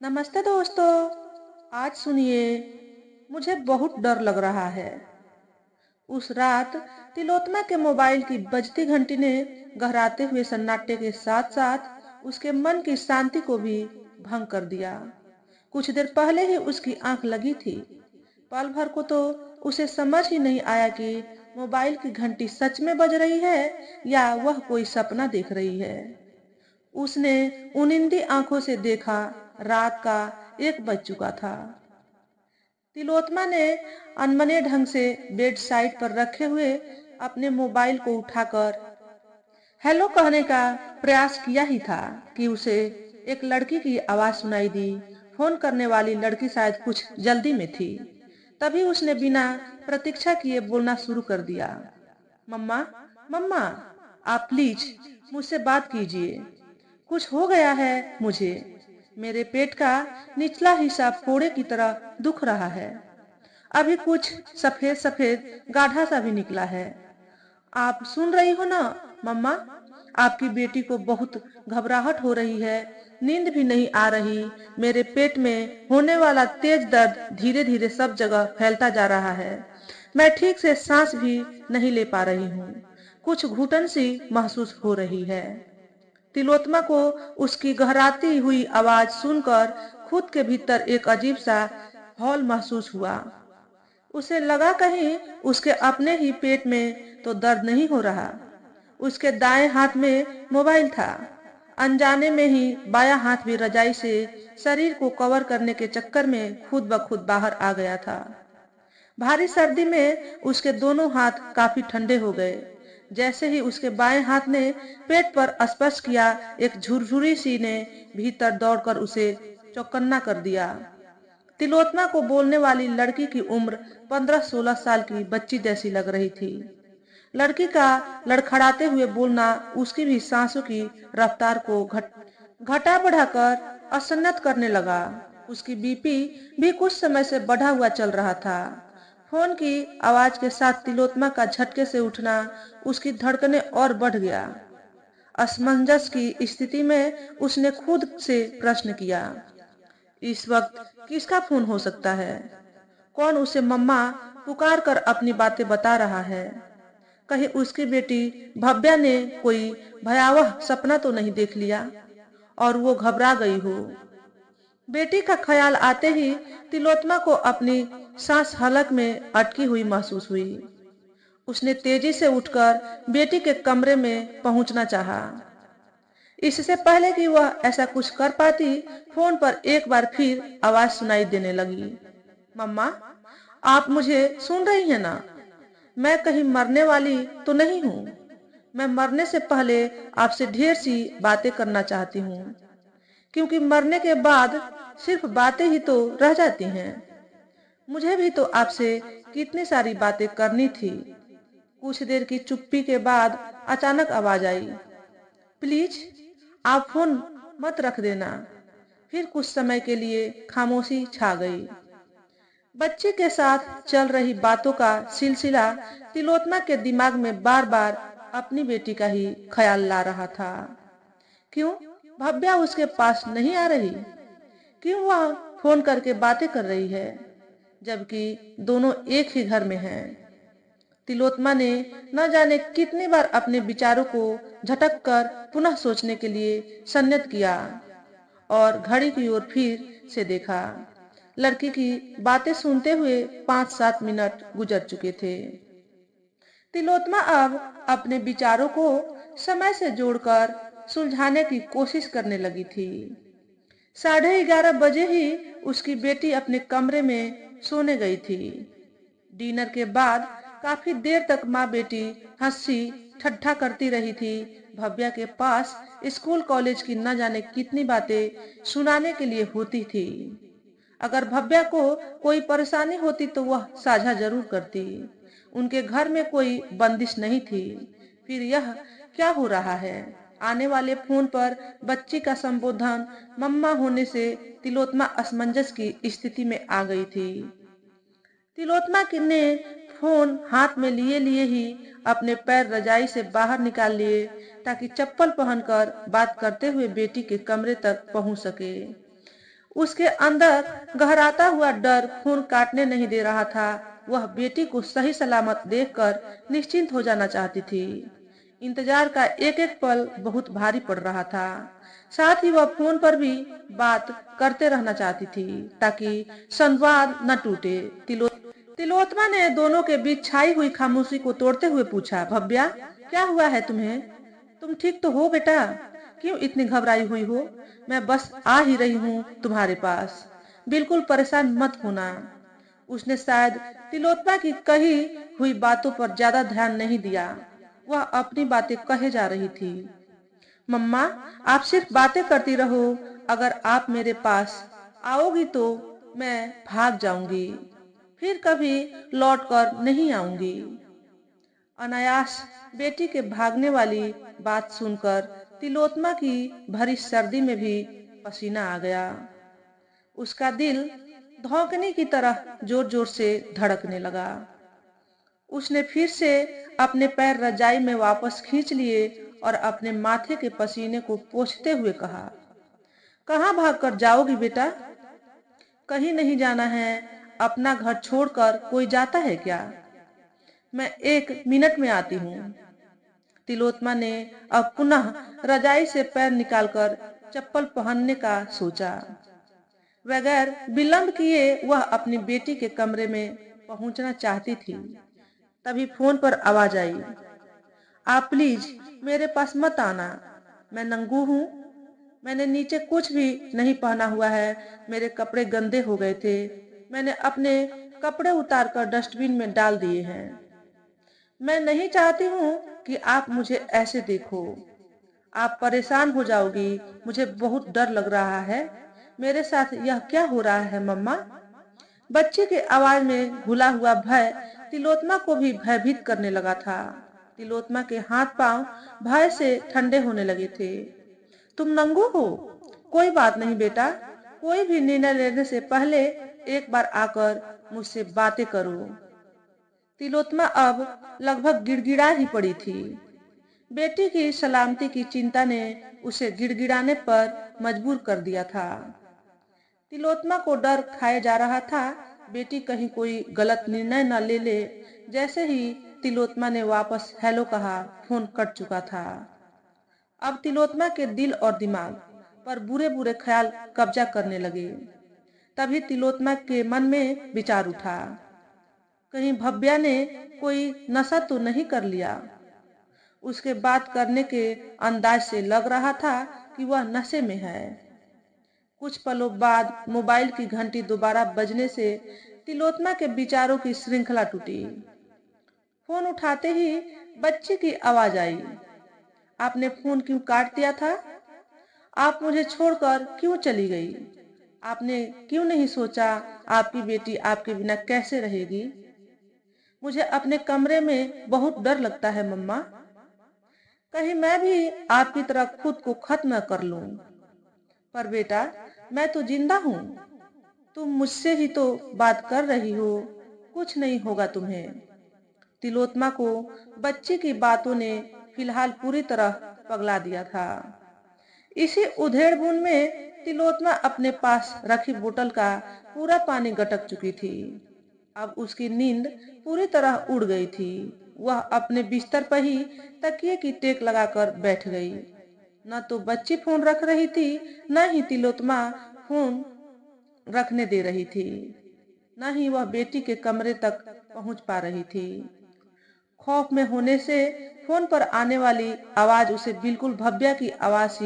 नमस्ते दोस्तों। आज सुनिए, मुझे बहुत डर लग रहा है। उस रात तिलोत्तमा के मोबाइल की बजती घंटी ने गहराते हुए सन्नाटे के साथ साथ उसके मन की शांति को भी भंग कर दिया। कुछ देर पहले ही उसकी आंख लगी थी। पल भर को तो उसे समझ ही नहीं आया कि मोबाइल की घंटी सच में बज रही है या वह कोई सपना देख रही है। उसने उनिंदी आंखों से देखा, रात का 1 बज चुका था। तिलोत्मा ने अनमने ढंग से बेड साइड पर रखे हुए अपने मोबाइल को उठाकर हेलो कहने का प्रयास किया ही था कि उसे एक लड़की की आवाज सुनाई दी। फोन करने वाली लड़की शायद कुछ जल्दी में थी। तभी उसने बिना प्रतीक्षा किए बोलना शुरू कर दिया। मम्मा, मम्मा, आप प्लीज मुझसे बात कीजिए। कुछ हो गया है मुझे। मेरे पेट का निचला हिस्सा फोड़े की तरह दुख रहा है। अभी कुछ सफेद सफेद गाढ़ा सा भी निकला है। आप सुन रही हो ना मम्मा? आपकी बेटी को बहुत घबराहट हो रही है। नींद भी नहीं आ रही। मेरे पेट में होने वाला तेज दर्द धीरे धीरे सब जगह फैलता जा रहा है। मैं ठीक से सांस भी नहीं ले पा रही हूँ। कुछ घुटन सी महसूस हो रही है। तिलोत्मा को उसकी गहराती हुई आवाज सुनकर खुद के भीतर एक अजीब सा हौल महसूस हुआ। उसे लगा कहीं उसके अपने ही पेट में तो दर्द नहीं हो रहा। उसके दाएं हाथ में मोबाइल था। अनजाने में ही बायां हाथ भी रजाई से शरीर को कवर करने के चक्कर में खुद ब खुद बाहर आ गया था। भारी सर्दी में उसके दोनों हाथ काफी ठंडे हो गए। जैसे ही उसके बाएं हाथ ने पेट पर स्पर्श किया, एक झुरझुरी सी ने भीतर दौड़कर उसे चौकन्ना कर दिया। तिलोत्मा को बोलने वाली लड़की की उम्र 15-16 साल की बच्ची जैसी लग रही थी। लड़की का लड़खड़ाते हुए बोलना उसकी भी सांसों की रफ्तार को घटा बढ़ाकर असन्नत करने लगा। उसकी बीपी भी कुछ समय से बढ़ा हुआ चल रहा था। फोन की आवाज के साथ तिलोत्मा का झटके से उठना, उसकी धड़कनें और बढ़ गया। असमंजस की स्थिति में उसने खुद से प्रश्न किया, इस वक्त किसका फोन हो सकता है? कौन उसे मम्मा पुकार कर अपनी बातें बता रहा है? कहीं उसकी बेटी भव्या ने कोई भयावह सपना तो नहीं देख लिया और वो घबरा गई हो। बेटी का ख्याल आते ही तिलोत्मा को अपनी सांस हलक में अटकी हुई महसूस हुई। उसने तेजी से उठकर बेटी के कमरे में पहुंचना चाहा। इससे पहले कि वह ऐसा कुछ कर पाती, फोन पर एक बार फिर आवाज सुनाई देने लगी। मम्मा, आप मुझे सुन रही हैं ना? मैं कहीं मरने वाली तो नहीं हूँ। मैं मरने से पहले आपसे ढेर सी बातें करना चाहती हूँ, क्योंकि मरने के बाद सिर्फ बातें ही तो रह जाती हैं। मुझे भी तो आपसे कितनी सारी बातें करनी थी। कुछ देर की चुप्पी के बाद अचानक आवाज आई, प्लीज आप फोन मत रख देना। फिर कुछ समय के लिए खामोशी छा गई। बच्चे के साथ चल रही बातों का सिलसिला तिलोत्मा के दिमाग में बार बार अपनी बेटी का ही ख्याल ला रहा था। क्यों भव्या उसके पास नहीं आ रही? क्यों वह फोन करके बातें कर रही है, जबकि दोनों एक ही घर में हैं? तिलोत्मा ने न जाने कितनी बार अपने विचारों को झटक कर पुनः सोचने के लिए संयत किया और घड़ी की ओर फिर से देखा। लड़की की बातें सुनते हुए 5-7 मिनट गुजर चुके थे। तिलोत्मा अब अपने विचारों को समय से जोड़कर सुलझाने की कोशिश करने लगी थी। 11:30 बजे ही उसकी बेटी अपने कमरे में सोने गई थी। डिनर के बाद काफी देर तक माँ बेटी हंसी ठट्ठा करती रही थी। भव्या के पास स्कूल कॉलेज की न जाने कितनी बातें सुनाने के लिए होती थी। अगर भव्या को कोई परेशानी होती तो वह साझा जरूर करती। उनके घर में कोई बंदिश नहीं थी। फिर यह क्या हो रहा है? आने वाले फोन पर बच्ची का संबोधन मम्मा होने से तिलोत्मा असमंजस की स्थिति में आ गई थी। तिलोत्मा ने फोन हाथ में लिए लिए ही अपने पैर रजाई से बाहर निकाल लिए ताकि चप्पल पहनकर बात करते हुए बेटी के कमरे तक पहुंच सके। उसके अंदर गहराता हुआ डर खून काटने नहीं दे रहा था। वह बेटी को सही सलामत देखकर निश्चिंत हो जाना चाहती थी। इंतजार का एक एक पल बहुत भारी पड़ रहा था। साथ ही वह फोन पर भी बात करते रहना चाहती थी ताकि संवाद न टूटे। तिलोत्मा ने दोनों के बीच छाई हुई खामोशी को तोड़ते हुए पूछा, भव्या, क्या हुआ है तुम्हें? तुम ठीक तो हो बेटा? क्यों इतनी घबराई हुई हो? मैं बस आ ही रही हूँ तुम्हारे पास। बिल्कुल परेशान मत होना। उसने शायद तिलोत्मा की कही हुई बातों पर ज्यादा ध्यान नहीं दिया। वह अपनी बातें कहे जा रही थी। मम्मा, आप सिर्फ बातें करती रहो। अगर आप मेरे पास आओगी तो मैं भाग जाऊंगी, फिर कभी लौट कर नहीं आऊंगी। अनायास बेटी के भागने वाली बात सुनकर तिलोत्मा की भरी सर्दी में भी पसीना आ गया। उसका दिल धौंकने की तरह जोर जोर से धड़कने लगा। उसने फिर से अपने पैर रजाई में वापस खींच लिए और अपने माथे के पसीने को पोंछते हुए कहा, कहाँ भागकर जाओगी बेटा? कहीं नहीं जाना है। अपना घर छोड़कर कोई जाता है क्या? मैं 1 मिनट में आती हूँ। तिलोत्मा ने अब पुनः रजाई से पैर निकालकर चप्पल पहनने का सोचा। बगैर विलंब किए वह अपनी बेटी के कमरे में पहुंचना चाहती थी। तभी फोन पर आवाज आई, आप प्लीज मेरे पास मत आना। मैं नंगू हूँ। मैंने नीचे कुछ भी नहीं पहना हुआ है। मेरे कपड़े गंदे हो गए थे। मैंने अपने कपड़े उतारकर डस्टबिन में डाल दिए हैं। मैं नहीं चाहती हूँ कि आप मुझे ऐसे देखो। आप परेशान हो जाओगी। मुझे बहुत डर लग रहा है। मेरे साथ यह क्या हो रहा है मम्मा? बच्चे के आवाज में घुला हुआ भय तिलोत्मा को भी भयभीत करने लगा था। तिलोत्मा के हाथ पांव भय से ठंडे होने लगे थे। तुम नंगू हो? कोई बात नहीं बेटा। कोई भी निर्णय लेने से पहले एक बार आकर मुझसे बातें करो। तिलोत्मा अब लगभग गिड़गिड़ा ही पड़ी थी। बेटी की सलामती की चिंता ने उसे गिड़गिड़ाने पर मजबूर कर दिया था। तिलोत्मा को डर खाए जा रहा था, बेटी कहीं कोई गलत निर्णय न ले ले। जैसे ही तिलोत्मा ने वापस हेलो कहा, फोन कट चुका था। अब तिलोत्मा के दिल और दिमाग पर बुरे बुरे ख्याल कब्जा करने लगे। तभी तिलोत्मा के मन में विचार उठा, कहीं भव्या ने कोई नशा तो नहीं कर लिया? उसके बात करने के अंदाज से लग रहा था कि वह नशे में है। कुछ पलों बाद मोबाइल की घंटी दोबारा बजने से तिलोत्मा के विचारों की श्रृंखला टूटी। फोन उठाते ही बच्ची की आवाज आई, आपने फोन क्यों काट दिया था? आप मुझे छोड़कर क्यों चली गई? आपने क्यों नहीं सोचा आपकी बेटी आपके बिना कैसे रहेगी? मुझे अपने कमरे में बहुत डर लगता है मम्मा। कहीं मैं भी आपकी तरह खुद को खत्म न कर लूं। पर बेटा, मैं तो जिंदा हूँ। तुम मुझसे ही तो बात कर रही हो। कुछ नहीं होगा तुम्हें। तिलोत्मा को बच्ची की बातों ने फिलहाल पूरी तरह पगला दिया था। इसी उधेड़बुन में तिलोत्मा अपने पास रखी बोतल का पूरा पानी गटक चुकी थी। अब उसकी नींद पूरी तरह उड़ गई थी। वह अपने बिस्तर पर ही तकिए की टेक लगाकर बैठ गई। न तो बच्ची फोन रख रही थी, न ही तिलोत्मा फोन रखने दे रही थी, न ही वह बेटी के कमरे तक पहुंच पा रही थी। खौफ में होने से फोन पर आने वाली आवाज उसे बिल्कुल भव्या की आवाज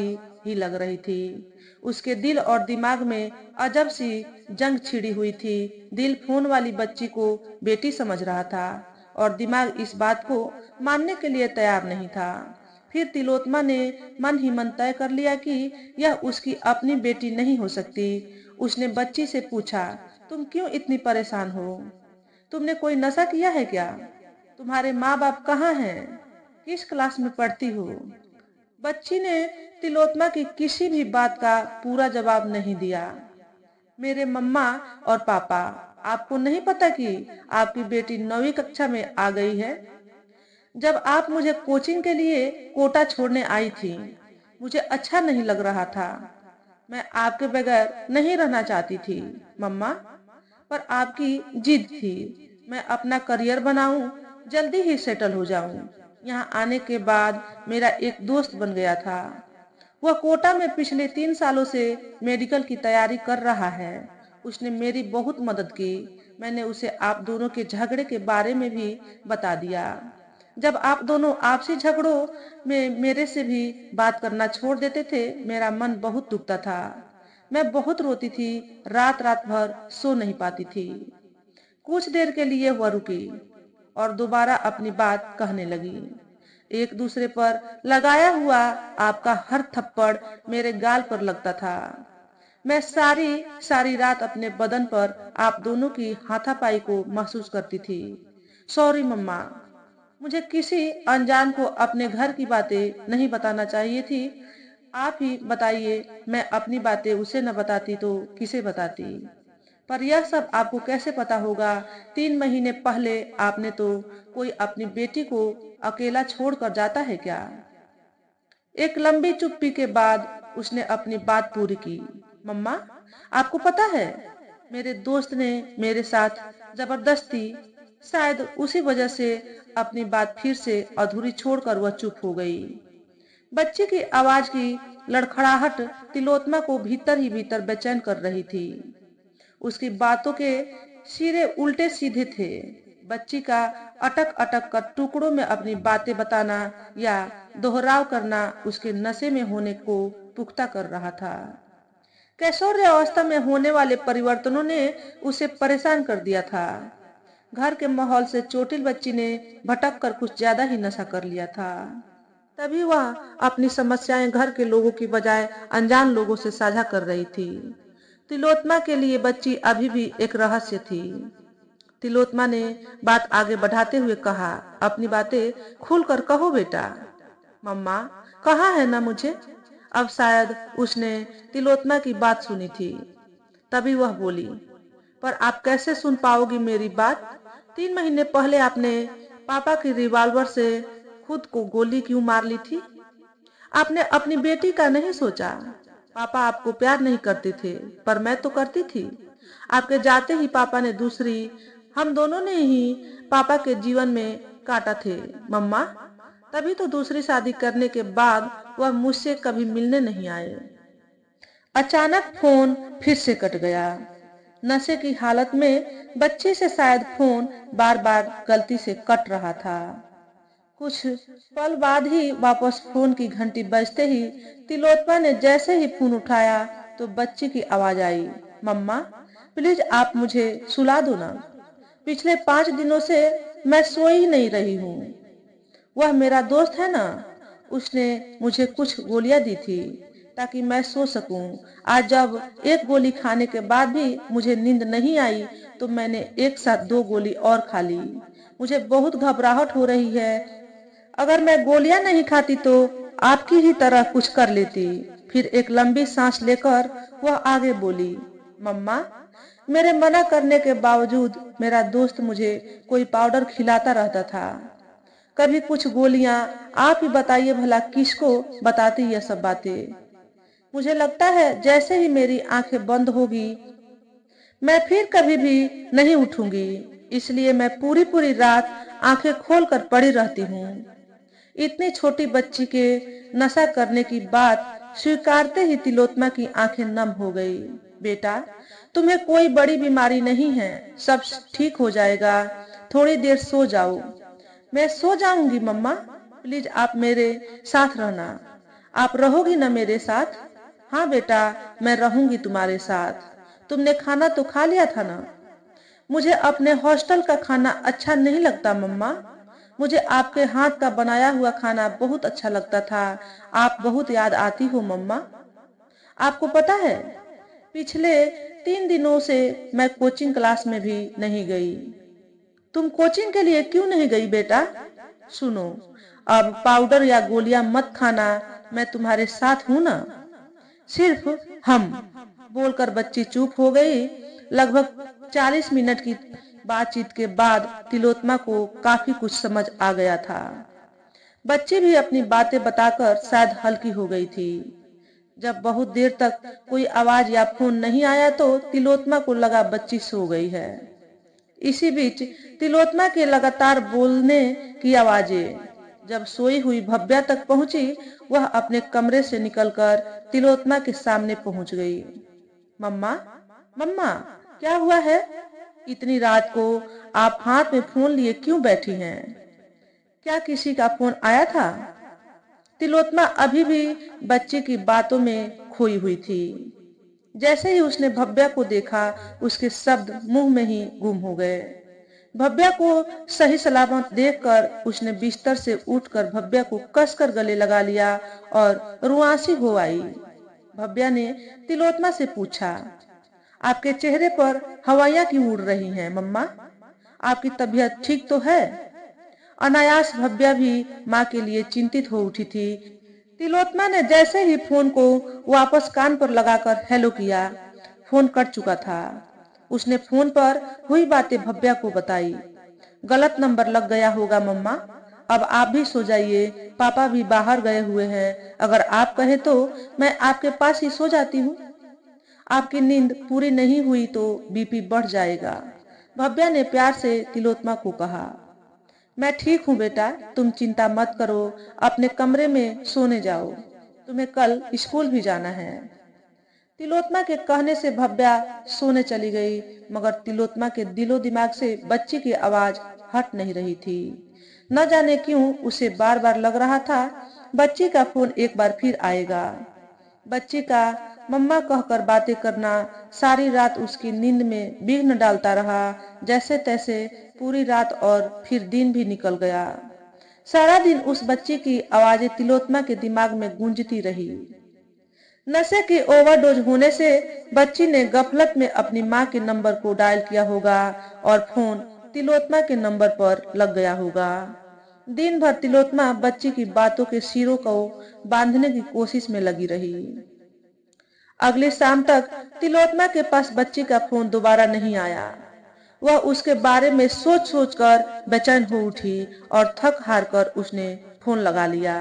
ही लग रही थी। उसके दिल और दिमाग में अजब सी जंग छिड़ी हुई थी। दिल फोन वाली बच्ची को बेटी समझ रहा था और दिमाग इस बात को मानने के लिए तैयार नहीं था। फिर तिलोत्मा ने मन ही मन तय कर लिया कि यह उसकी अपनी बेटी नहीं हो सकती। उसने बच्ची से पूछा, तुम क्यों इतनी परेशान हो? तुमने कोई नशा किया है क्या? तुम्हारे माँ बाप कहाँ हैं? किस क्लास में पढ़ती हो? बच्ची ने तिलोत्मा की किसी भी बात का पूरा जवाब नहीं दिया। मेरे मम्मा और पापा, आपको नहीं पता कि आपकी बेटी 9वीं कक्षा में आ गई है? जब आप मुझे कोचिंग के लिए कोटा छोड़ने आई थी, मुझे अच्छा नहीं लग रहा था। मैं आपके बगैर नहीं रहना चाहती थी मम्मा, पर आपकी जिद थी। मैं अपना करियर बनाऊं, जल्दी ही सेटल हो जाऊं। यहाँ आने के बाद मेरा एक दोस्त बन गया था। वह कोटा में पिछले 3 सालों से मेडिकल की तैयारी कर रहा है। उसने मेरी बहुत मदद की। मैंने उसे आप दोनों के झगड़े के बारे में भी बता दिया। जब आप दोनों आपसी झगड़ों में मेरे से भी बात करना छोड़ देते थे, मेरा मन बहुत दुखता था। मैं बहुत रोती थी, रात रात भर सो नहीं पाती थी। कुछ देर के लिए वह रुकी और दोबारा अपनी बात कहने लगी। एक दूसरे पर लगाया हुआ आपका हर थप्पड़ मेरे गाल पर लगता था। मैं सारी सारी रात अपने बदन पर आप दोनों की हाथापाई को महसूस करती थी। सॉरी मम्मा, मुझे किसी अनजान को अपने घर की बातें नहीं बताना चाहिए थी। आप ही बताइए, मैं अपनी बातें उसे न बताती तो किसे बताती। पर यह सब आपको कैसे पता होगा? 3 महीने पहले आपने तो कोई अपनी बेटी को अकेला छोड़कर जाता है क्या? एक लंबी चुप्पी के बाद उसने अपनी बात पूरी की। मम्मा, आपको पता है, मेरे दोस्त ने मेरे साथ जबरदस्ती, शायद उसी वजह से अपनी बात फिर से अधूरी छोड़कर वह चुप हो गई। बच्चे की आवाज की लड़खड़ाहट तिलोत्मा को भीतर ही भीतर बेचैन कर रही थी। उसकी बातों के सिरे उल्टे सीधे थे। बच्ची का अटक अटक कर टुकड़ों में अपनी बातें बताना या दोहराव करना उसके नशे में होने को पुख्ता कर रहा था। कैशोर्य अवस्था में होने वाले परिवर्तनों ने उसे परेशान कर दिया था। घर के माहौल से चोटिल बच्ची ने भटक कर कुछ ज्यादा ही नशा कर लिया था। तभी वह अपनी समस्याएं घर के लोगों की बजाय अनजान लोगों से साझा कर रही थी। तिलोत्मा के लिए बच्ची अभी भी एक रहस्य थी। तिलोत्मा ने बात आगे बढ़ाते हुए कहा, अपनी बातें खुलकर कहो बेटा। मम्मा, कहा है ना मुझे। अब शायद उसने तिलोत्मा की बात सुनी थी। तभी वह बोली, पर आप कैसे सुन पाओगी मेरी बात? 3 महीने पहले आपने पापा की रिवॉल्वर से खुद को गोली क्यों मार ली थी? आपने अपनी बेटी का नहीं सोचा। पापा आपको प्यार नहीं करते थे, पर मैं तो करती थी। आपके जाते ही पापा ने दूसरी, हम दोनों ने ही पापा के जीवन में काटा थे मम्मा। तभी तो दूसरी शादी करने के बाद वह मुझसे कभी मिलने नहीं आए। अचानक फोन फिर से कट गया। नशे की हालत में बच्चे से शायद फोन बार बार गलती से कट रहा था। कुछ पल बाद ही वापस फोन की घंटी बजते ही तिलोत्मा ने जैसे ही फोन उठाया तो बच्ची की आवाज आई, मम्मा, प्लीज आप मुझे सुला दो ना। पिछले 5 दिनों से मैं सो ही नहीं रही हूँ। वह मेरा दोस्त है ना, उसने मुझे कुछ गोलियां दी थी ताकि मैं सो सकूं। आज जब एक गोली खाने के बाद भी मुझे नींद नहीं आई तो मैंने एक साथ 2 गोली और खा ली। मुझे बहुत घबराहट हो रही है। अगर मैं गोलियां नहीं खाती तो आपकी ही तरह कुछ कर लेती। फिर एक लंबी सांस लेकर वह आगे बोली, मम्मा, मेरे मना करने के बावजूद मेरा दोस्त मुझे कोई पाउडर खिलाता रहता था, कभी कुछ गोलियां। आप ही बताइए भला किसको बताती ये सब बातें। मुझे लगता है जैसे ही मेरी आंखें बंद होगी मैं फिर कभी भी नहीं उठूंगी। इसलिए मैं पूरी पूरी रात आंखें खोलकर पड़ी रहती हूँ। इतनी छोटी बच्ची के नशा करने की बात स्वीकारते ही तिलोत्मा की आंखें नम हो गई। बेटा, तुम्हें कोई बड़ी बीमारी नहीं है, सब ठीक हो जाएगा। थोड़ी देर सो जाओ। मैं सो जाऊंगी मम्मा, प्लीज आप मेरे साथ रहना। आप रहोगी ना मेरे साथ? हाँ बेटा, मैं रहूंगी तुम्हारे साथ। तुमने खाना तो खा लिया था ना? मुझे अपने हॉस्टल का खाना अच्छा नहीं लगता मम्मा। मुझे आपके हाथ का बनाया हुआ खाना बहुत अच्छा लगता था। आप बहुत याद आती हो मम्मा। आपको पता है, पिछले 3 दिनों से मैं कोचिंग क्लास में भी नहीं गई। तुम कोचिंग के लिए क्यों नहीं गई बेटा? सुनो, अब पाउडर या गोलियां मत खाना, मैं तुम्हारे साथ हूं ना। सिर्फ हम, बोलकर बच्ची चुप हो गई। लगभग 40 मिनट की बातचीत के बाद तिलोत्मा को काफी कुछ समझ आ गया था। बच्ची भी अपनी बातें बताकर शायद हल्की हो गई थी। जब बहुत देर तक कोई आवाज या फोन नहीं आया तो तिलोत्मा को लगा बच्ची सो गई है। इसी बीच तिलोत्मा के लगातार बोलने की आवाजें जब सोई हुई भव्या तक पहुंची, वह अपने कमरे से निकलकर तिलोत्मा के सामने पहुंच गई। मम्मा, मम्मा, क्या हुआ है? इतनी रात को आप हाथ में फोन लिए क्यों बैठी हैं? क्या किसी का फोन आया था? तिलोत्मा अभी भी बच्ची की बातों में खोई हुई थी। जैसे ही उसने भव्या को देखा, उसके शब्द मुंह में ही गुम हो गए। भव्या को सही सलामत देखकर उसने बिस्तर से उठकर भव्या को कसकर गले लगा लिया और रुआंसी हो आई। भव्या ने तिलोत्मा से पूछा, आपके चेहरे पर हवाइयां क्यों उड़ रही हैं मम्मा? आपकी तबीयत ठीक तो है? अनायास भव्या भी माँ के लिए चिंतित हो उठी थी। तिलोत्मा ने जैसे ही फोन को वापस कान पर लगाकर हेलो किया, फोन कट चुका था। उसने फोन पर हुई बातें भव्या को बताई। गलत नंबर लग गया होगा मम्मा, अब आप भी सो जाइए, पापा भी बाहर गए हुए हैं। अगर आप कहें तो मैं आपके पास ही सो जाती हूँ। आपकी नींद पूरी नहीं हुई तो बीपी बढ़ जाएगा, भव्या ने प्यार से तिलोत्मा को कहा। मैं ठीक हूँ बेटा, तुम चिंता मत करो, अपने कमरे में सोने जाओ, तुम्हें कल स्कूल भी जाना है। तिलोत्मा के कहने से भव्या सोने चली गई, मगर तिलोत्मा के दिलो दिमाग से बच्ची की आवाज हट नहीं रही थी। न जाने क्यों उसे बार बार लग रहा था बच्ची का फोन एक बार फिर आएगा। बच्ची का मम्मा कहकर बातें करना सारी रात उसकी नींद में विघ्न डालता रहा। जैसे तैसे पूरी रात और फिर दिन भी निकल गया। सारा दिन उस बच्ची की आवाजें तिलोत्मा के दिमाग में गूंजती रही। नशे की ओवरडोज होने से बच्ची ने गफलत में अपनी माँ के नंबर को डायल किया होगा और फोन तिलोत्मा के नंबर पर लग गया होगा। दिन भर तिलोत्मा बच्ची की बातों के सिरों को बांधने की कोशिश में लगी रही। अगली शाम तक तिलोत्मा के पास बच्ची का फोन दोबारा नहीं आया। वह उसके बारे में सोच सोच कर बेचैन हो उठी और थक हार कर उसने फोन लगा लिया।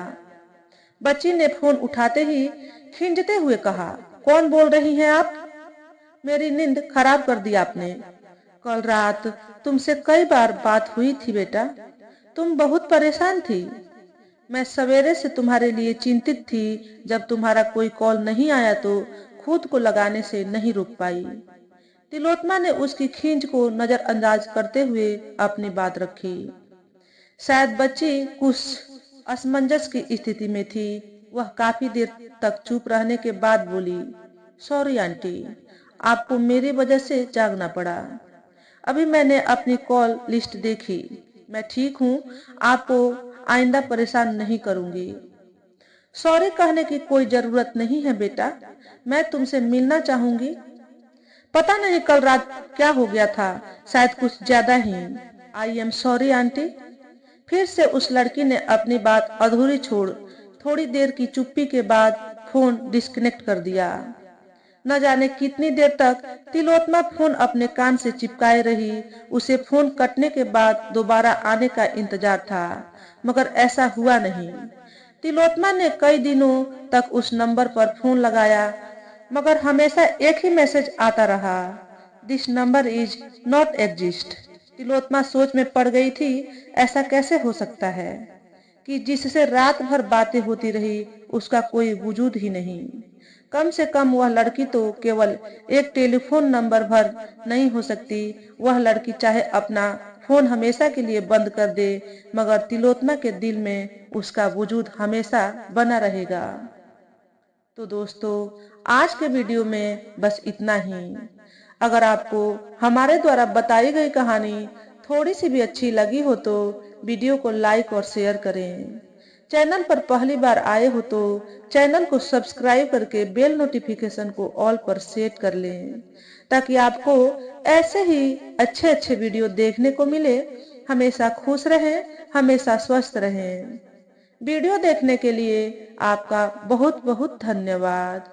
बच्ची ने फोन उठाते ही खिंजते हुए कहा, कौन बोल रही हैं आप? मेरी नींद खराब कर दी आपने। कल रात तुमसे कई बार बात हुई थी बेटा, तुम बहुत परेशान थी। मैं सवेरे से तुम्हारे लिए चिंतित थी, जब तुम्हारा कोई कॉल नहीं आया तो खुद को लगाने से नहीं रुक पाई। तिलोत्मा ने उसकी खींच को नजरअंदाज करते हुए अपनी बात रखी। शायद बच्ची कुछ असमंजस की स्थिति में थी। वह काफी देर तक चुप रहने के बाद बोली, सॉरी आंटी, आपको मेरी वजह से जागना पड़ा। अभी मैंने अपनी कॉल लिस्ट देखी, मैं ठीक हूँ, आपको आइंदा परेशान नहीं करूंगी। सॉरी कहने की कोई जरूरत नहीं है बेटा, मैं तुमसे मिलना चाहूंगी। पता नहीं कल रात क्या हो गया था, शायद कुछ ज्यादा ही। I am sorry aunty. फिर से उस लड़की ने अपनी बात अधूरी छोड़ थोड़ी देर की चुप्पी के बाद फोन डिस्कनेक्ट कर दिया। न जाने कितनी देर तक तिलोत्मा फोन अपने कान से चिपकाए रही। उसे फोन कटने के बाद दोबारा आने का इंतजार था, मगर ऐसा हुआ नहीं। तिलोत्मा ने कई दिनों तक उस नंबर पर फोन लगाया, मगर हमेशा एक ही मैसेज आता रहा, this number is not exist. Tilottama सोच में पड़ गई थी, ऐसा कैसे हो सकता है कि जिससे रात भर बातें होती रही उसका कोई वजूद ही नहीं। कम से कम वह लड़की तो केवल एक टेलीफोन नंबर भर नहीं हो सकती। वह लड़की चाहे अपना फोन हमेशा के लिए बंद कर दे, मगर तिलोत्मा के दिल में उसका वजूद हमेशा बना रहेगा। तो दोस्तों, आज के वीडियो में बस इतना ही। अगर आपको हमारे द्वारा बताई गई कहानी थोड़ी सी भी अच्छी लगी हो तो वीडियो को लाइक और शेयर करें। चैनल पर पहली बार आए हो तो चैनल को सब्सक्राइब करके बेल नोटिफिकेशन को ऑल पर सेट कर लें, ताकि आपको ऐसे ही अच्छे अच्छे वीडियो देखने को मिले। हमेशा खुश रहें, हमेशा स्वस्थ रहें। वीडियो देखने के लिए आपका बहुत बहुत धन्यवाद।